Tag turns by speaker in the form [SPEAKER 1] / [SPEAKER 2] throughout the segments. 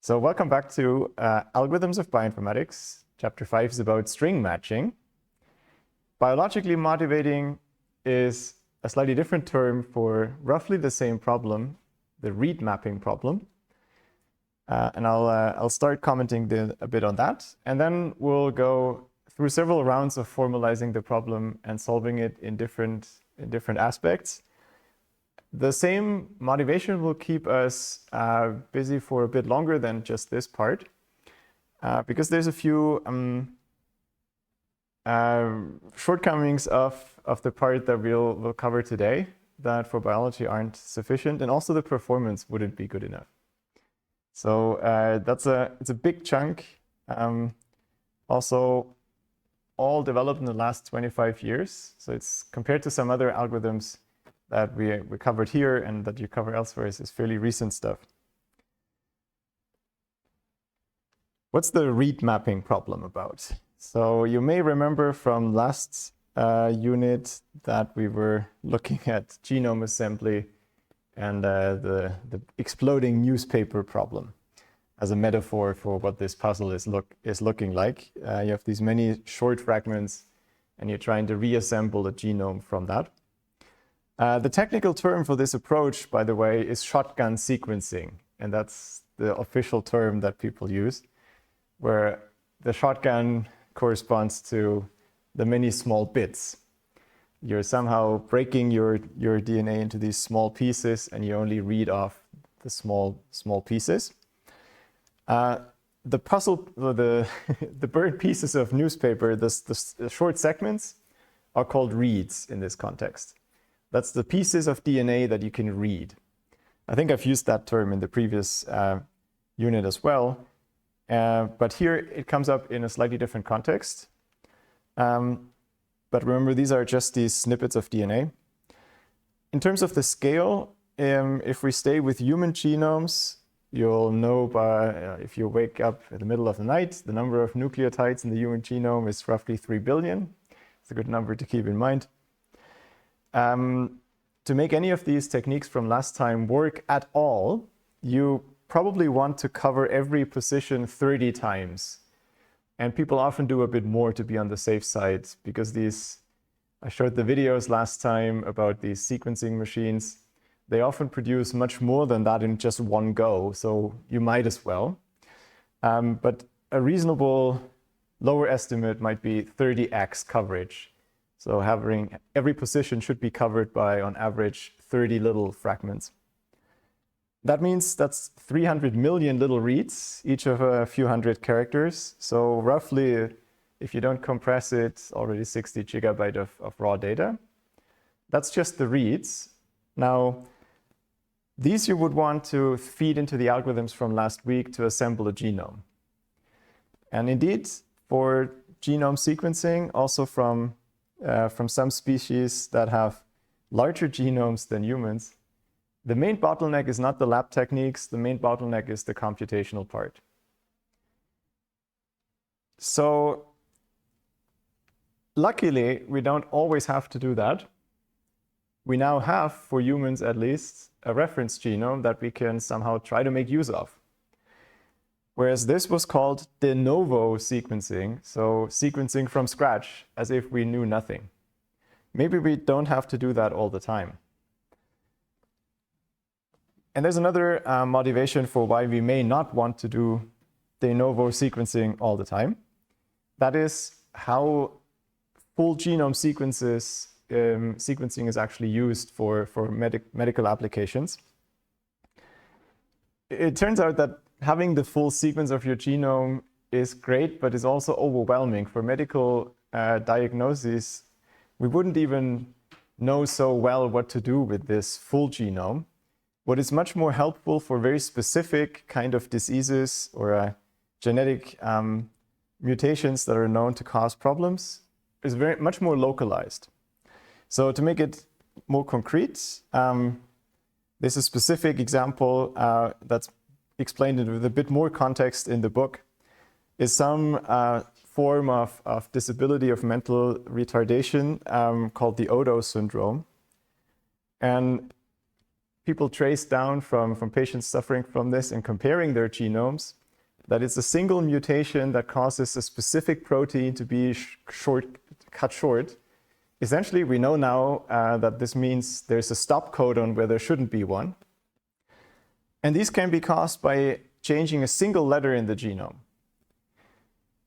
[SPEAKER 1] So welcome back to Algorithms of Bioinformatics. Chapter 5 is about string matching. Biologically motivating is a slightly different term for roughly the same problem, the read mapping problem. And I'll start commenting a bit on that. And then we'll go through several rounds of formalizing the problem and solving it in different aspects. The same motivation will keep us busy for a bit longer than just this part, because there's a few shortcomings of the part that we'll cover today that for biology aren't sufficient, and also the performance wouldn't be good enough. So it's a big chunk. Also, all developed in the last 25 years. So it's compared to some other algorithms that we covered here and that you cover elsewhere is fairly recent stuff. What's the read mapping problem about? So you may remember from last unit that we were looking at genome assembly and the exploding newspaper problem as a metaphor for what this puzzle is looking like. You have these many short fragments and you're trying to reassemble a genome from that. The technical term for this approach, by the way, is shotgun sequencing, and that's the official term that people use, where the shotgun corresponds to the many small bits. You're somehow breaking your DNA into these small pieces, and you only read off the small pieces. The puzzle, the burnt pieces of newspaper, the short segments, are called reads in this context. That's the pieces of DNA that you can read. I think I've used that term in the previous unit as well. But here it comes up in a slightly different context. But remember, these are just these snippets of DNA. In terms of the scale, if we stay with human genomes, you'll know if you wake up in the middle of the night, the number of nucleotides in the human genome is roughly 3 billion. It's a good number to keep in mind. To make any of these techniques from last time work at all, you probably want to cover every position 30 times. And people often do a bit more to be on the safe side, because I showed the videos last time about these sequencing machines. They often produce much more than that in just one go, so you might as well. But a reasonable lower estimate might be 30x coverage. So having every position should be covered by, on average, 30 little fragments. That means that's 300 million little reads, each of a few hundred characters. So roughly, if you don't compress it, already 60 gigabyte of raw data. That's just the reads. Now, these you would want to feed into the algorithms from last week to assemble a genome. And indeed, for genome sequencing, also from some species that have larger genomes than humans, the main bottleneck is not the lab techniques, the main bottleneck is the computational part. So luckily, we don't always have to do that. We now have, for humans at least, a reference genome that we can somehow try to make use of. Whereas this was called de novo sequencing, so sequencing from scratch, as if we knew nothing. Maybe we don't have to do that all the time. And there's another motivation for why we may not want to do de novo sequencing all the time. That is how full genome sequencing is actually used for medical applications. It turns out that having the full sequence of your genome is great, but is also overwhelming. For medical diagnoses, we wouldn't even know so well what to do with this full genome. What is much more helpful for very specific kind of diseases or genetic mutations that are known to cause problems is much more localized. So to make it more concrete, there's a specific example that's explained with a bit more context in the book, is some form of disability of mental retardation called the Odo syndrome. And people trace down from patients suffering from this and comparing their genomes, that it's a single mutation that causes a specific protein to be cut short. Essentially, we know now that this means there's a stop codon where there shouldn't be one. And these can be caused by changing a single letter in the genome.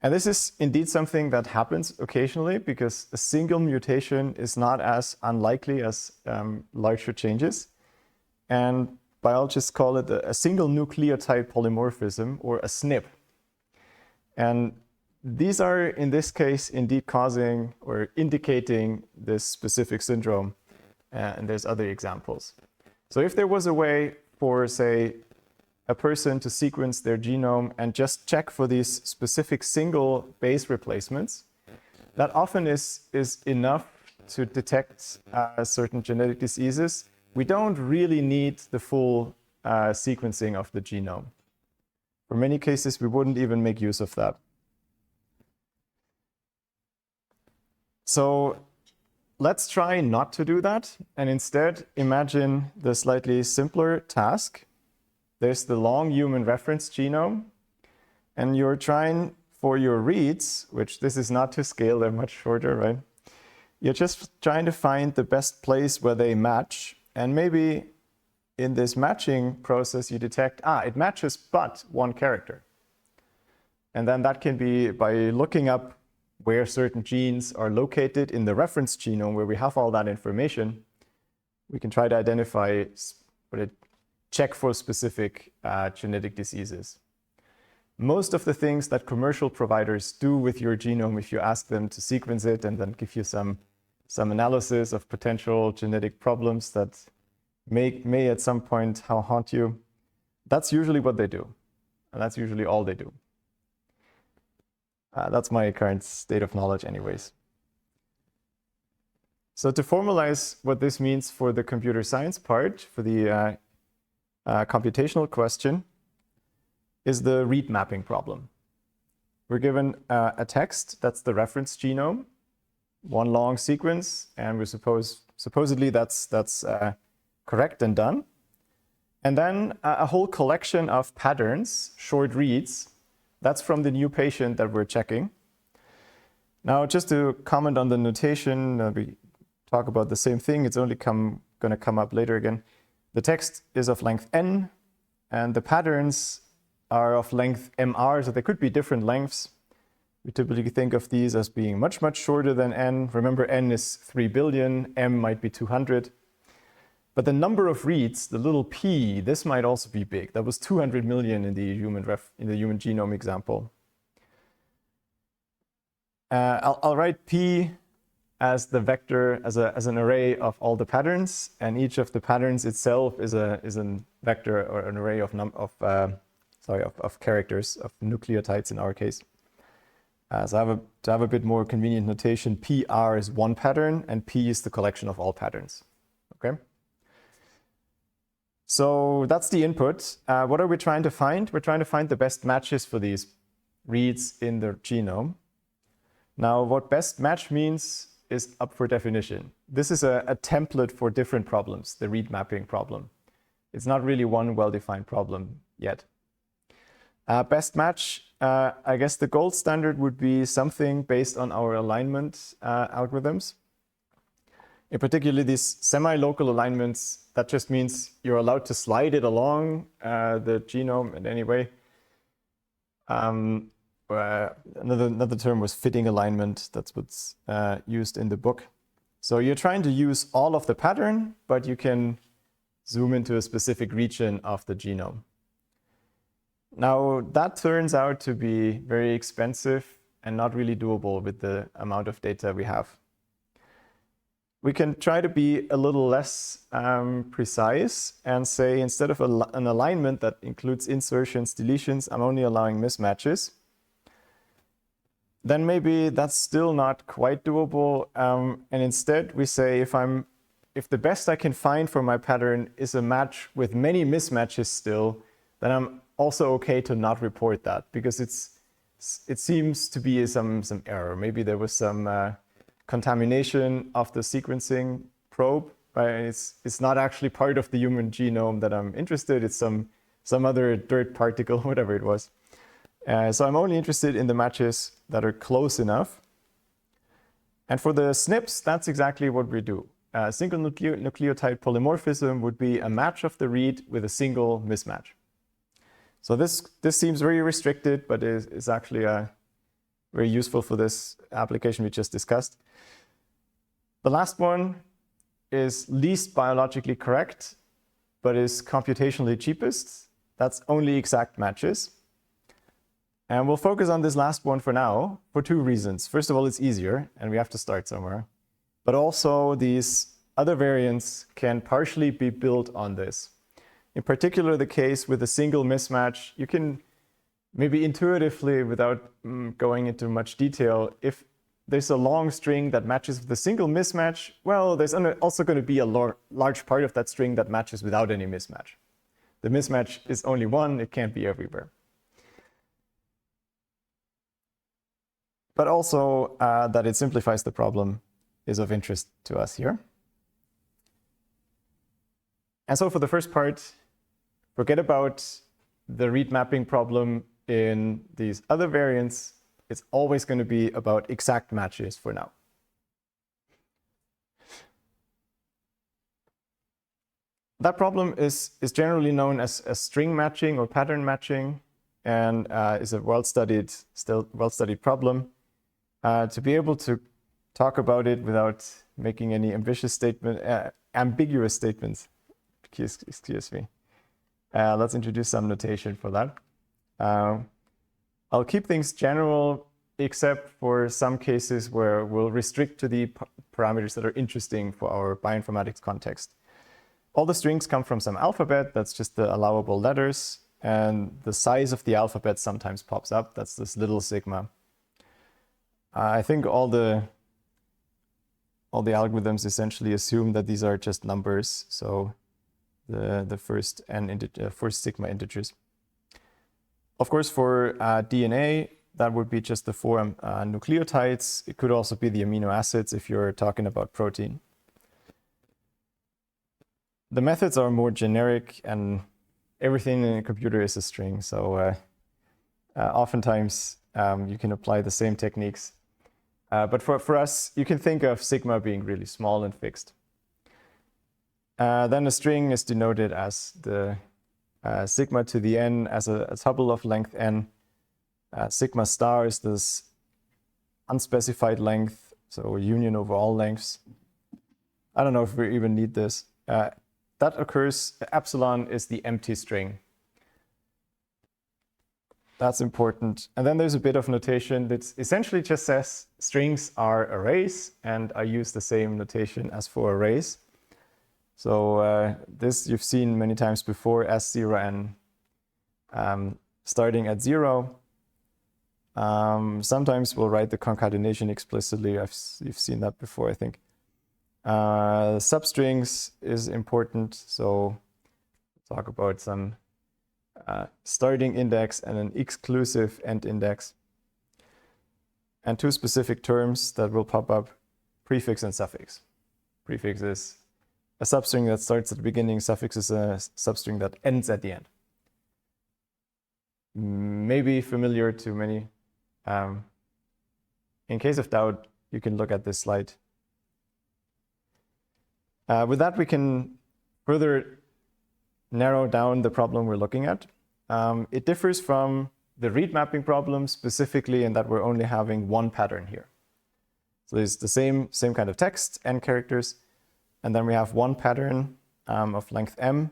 [SPEAKER 1] And this is indeed something that happens occasionally because a single mutation is not as unlikely as larger changes. And biologists call it a single nucleotide polymorphism, or a SNP. And these are, in this case, indeed causing or indicating this specific syndrome. And there's other examples. So if there was a way for, say, a person to sequence their genome and just check for these specific single base replacements, that often is enough to detect certain genetic diseases. We don't really need the full sequencing of the genome. For many cases, we wouldn't even make use of that. So let's try not to do that, and instead imagine the slightly simpler task. There's the long human reference genome, and you're trying for your reads, which this is not to scale, they're much shorter, right? You're just trying to find the best place where they match. And maybe in this matching process, you detect, it matches but one character. And then that can be by looking up where certain genes are located in the reference genome, where we have all that information. We can try to identify or check for specific genetic diseases. Most of the things that commercial providers do with your genome, if you ask them to sequence it and then give you some analysis of potential genetic problems that may at some point haunt you, that's usually what they do. And that's usually all they do. That's my current state of knowledge anyways. So to formalize what this means for the computer science part, for the computational question, is the read mapping problem. We're given a text, that's the reference genome, one long sequence, and we're supposedly that's correct and done. And then a whole collection of patterns, short reads, that's from the new patient that we're checking. Now, just to comment on the notation, we talk about the same thing. It's only going to come up later again. The text is of length n, and the patterns are of length mr, so they could be different lengths. We typically think of these as being much, much shorter than n. Remember, n is 3 billion, m might be 200. But the number of reads, the little p, this might also be big. That was 200 million in the human genome example. I'll write p as the vector, as an array of all the patterns, and each of the patterns itself is a vector or an array of characters, of nucleotides in our case. So to have a bit more convenient notation, PR is one pattern, and P is the collection of all patterns. Okay. So that's the input. What are we trying to find? We're trying to find the best matches for these reads in the genome. Now, what best match means is up for definition. This is a template for different problems, the read mapping problem. It's not really one well-defined problem yet. Best match, I guess the gold standard would be something based on our alignment algorithms. In particular, these semi-local alignments, that just means you're allowed to slide it along the genome in any way. Another term was fitting alignment. That's what's used in the book. So you're trying to use all of the pattern, but you can zoom into a specific region of the genome. Now, that turns out to be very expensive and not really doable with the amount of data we have. We can try to be a little less precise and say, instead of an alignment that includes insertions, deletions, I'm only allowing mismatches. Then maybe that's still not quite doable. And instead we say, if the best I can find for my pattern is a match with many mismatches still, then I'm also okay to not report that, because it seems to be some error. Maybe there was some contamination of the sequencing probe, right? It's not actually part of the human genome that I'm interested. It's some other dirt particle, whatever it was. So I'm only interested in the matches that are close enough. And for the SNPs, that's exactly what we do. A single nucleotide polymorphism would be a match of the read with a single mismatch. So this seems very restricted, but is actually very useful for this application we just discussed. The last one is least biologically correct, but is computationally cheapest. That's only exact matches. And we'll focus on this last one for now for two reasons. First of all, it's easier, and we have to start somewhere. But also, these other variants can partially be built on this. In particular, the case with a single mismatch, you can maybe intuitively, without going into much detail, if there's a long string that matches with a single mismatch, well, there's also going to be a large part of that string that matches without any mismatch. The mismatch is only one, it can't be everywhere. But also that it simplifies the problem is of interest to us here. And so for the first part, forget about the read mapping problem in these other variants. It's always going to be about exact matches for now. That problem is generally known as string matching or pattern matching, and is a still well-studied problem. To be able to talk about it without making any ambiguous statements, excuse me. Let's introduce some notation for that. I'll keep things general, except for some cases where we'll restrict to the parameters that are interesting for our bioinformatics context. All the strings come from some alphabet, that's just the allowable letters, and the size of the alphabet sometimes pops up, that's this little sigma. I think all the algorithms essentially assume that these are just numbers, so the first sigma integers. Of course, for DNA, that would be just the four nucleotides. It could also be the amino acids if you're talking about protein. The methods are more generic, and everything in a computer is a string, so oftentimes you can apply the same techniques. But for us, you can think of sigma being really small and fixed. Then a string is denoted as the sigma to the n as a tuple of length n. Sigma star is this unspecified length, so union over all lengths. I don't know if we even need this. That occurs, epsilon is the empty string. That's important. And then there's a bit of notation that essentially just says strings are arrays, and I use the same notation as for arrays. So this you've seen many times before, S0n starting at 0. Sometimes we'll write the concatenation explicitly. You've seen that before, I think. Substrings is important, so we'll talk about some starting index and an exclusive end index. And two specific terms that will pop up, prefix and suffix. Prefix is a substring that starts at the beginning, suffix is a substring that ends at the end. Maybe familiar to many. In case of doubt, you can look at this slide. With that, we can further narrow down the problem we're looking at. It differs from the read mapping problem specifically in that we're only having one pattern here. So it's the same kind of text, n characters, and then we have one pattern of length m.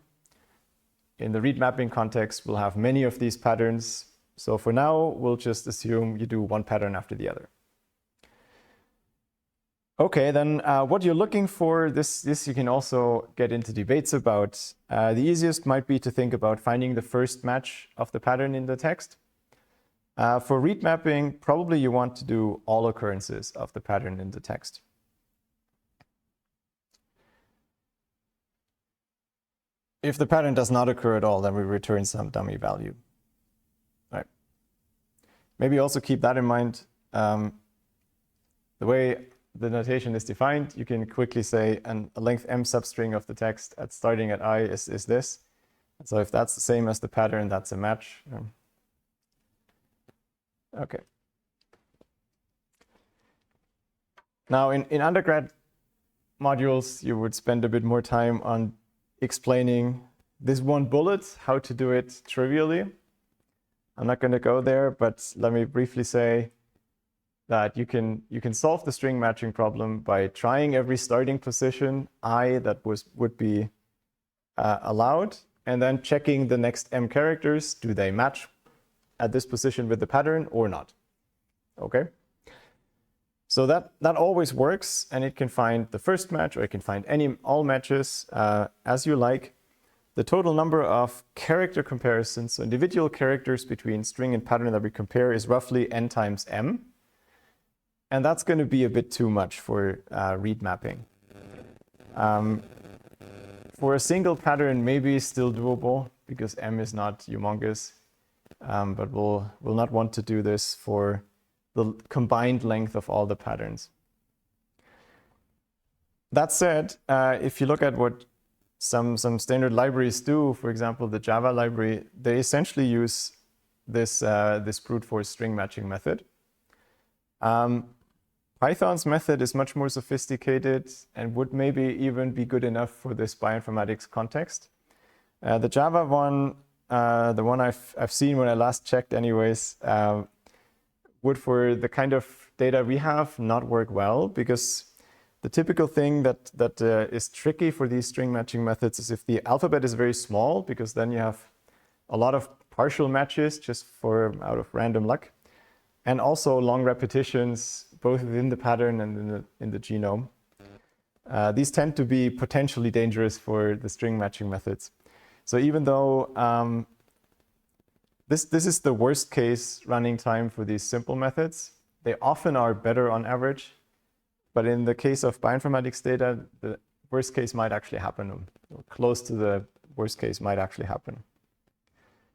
[SPEAKER 1] In the read mapping context, we'll have many of these patterns. So for now, we'll just assume you do one pattern after the other. Okay, then what you're looking for, this you can also get into debates about. The easiest might be to think about finding the first match of the pattern in the text. For read mapping, probably you want to do all occurrences of the pattern in the text. If the pattern does not occur at all, then we return some dummy value. All right. Maybe also keep that in mind. The way the notation is defined, you can quickly say a length m substring of the text starting at I is this. So if that's the same as the pattern, that's a match. Okay. Now, in undergrad modules, you would spend a bit more time on explaining this one bullet, how to do it trivially. I'm not going to go there, but let me briefly say that you can solve the string matching problem by trying every starting position I that would be allowed, and then checking the next m characters. Do they match at this position with the pattern or not? Okay. So that always works, and it can find the first match, or it can find all matches as you like. The total number of character comparisons, so individual characters between string and pattern that we compare, is roughly n times m. And that's going to be a bit too much for read mapping. For a single pattern, maybe still doable because m is not humongous, but we'll not want to do this for the combined length of all the patterns. That said, if you look at what some standard libraries do, for example, the Java library, they essentially use this brute force string matching method. Python's method is much more sophisticated and would maybe even be good enough for this bioinformatics context. The Java one, the one I've seen when I last checked anyways, would, for the kind of data we have, not work well, because the typical thing that is tricky for these string matching methods is if the alphabet is very small, because then you have a lot of partial matches just out of random luck, and also long repetitions both within the pattern and in the genome. These tend to be potentially dangerous for the string matching methods. So even though this is the worst case running time for these simple methods, they often are better on average. But in the case of bioinformatics data, the worst case might actually happen, or close to the worst case might actually happen.